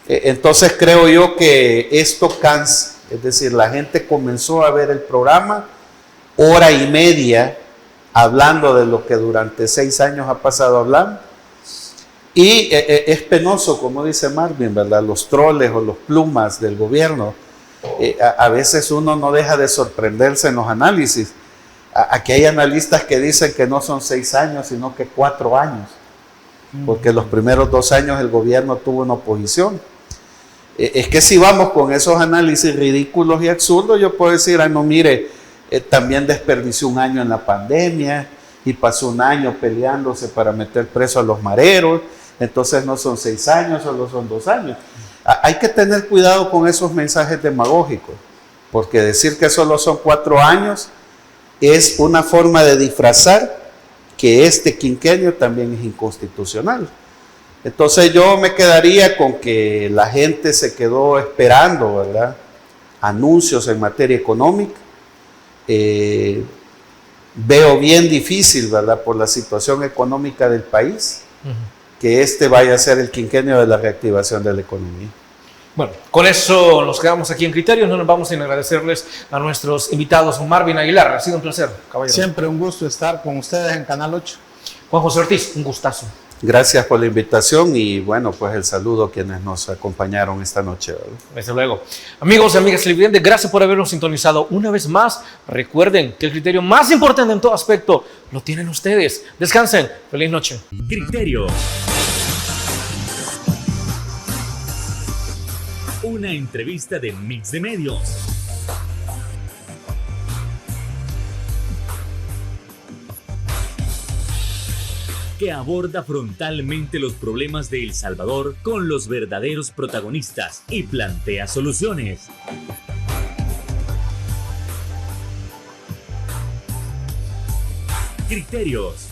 Entonces creo yo que esto cansa, es decir, la gente comenzó a ver el programa, hora y media, hablando de lo que durante 6 años ha pasado hablando. Y es penoso, como dice Marvin, ¿verdad? Los troles o los plumas del gobierno. A veces uno no deja de sorprenderse en los análisis. Aquí hay analistas que dicen que no son 6 años, sino que 4 años. Porque los primeros 2 años el gobierno tuvo una oposición. Es que si vamos con esos análisis ridículos y absurdos, yo puedo decir, no, mire, también desperdició 1 año en la pandemia y pasó 1 año peleándose para meter preso a los mareros, entonces no son 6 años, solo son 2 años. Hay que tener cuidado con esos mensajes demagógicos, porque decir que solo son 4 años es una forma de disfrazar que este quinquenio también es inconstitucional. Entonces yo me quedaría con que la gente se quedó esperando, ¿verdad?, anuncios en materia económica. Veo bien difícil, ¿verdad?, por la situación económica del país, que este vaya a ser el quinquenio de la reactivación de la economía. Bueno, con eso nos quedamos aquí en Criterios. No nos vamos sin agradecerles a nuestros invitados. Marvin Aguilar, ha sido un placer, caballero. Siempre un gusto estar con ustedes en Canal 8. Juan José Ortiz, un gustazo. Gracias por la invitación y bueno, pues el saludo a quienes nos acompañaron esta noche, ¿verdad? Desde luego. Amigos y amigas televidentes, gracias por habernos sintonizado una vez más. Recuerden que el criterio más importante en todo aspecto lo tienen ustedes. Descansen. Feliz noche. Criterio. Una entrevista de Mix de Medios. Que aborda frontalmente los problemas de El Salvador con los verdaderos protagonistas y plantea soluciones. Criterios.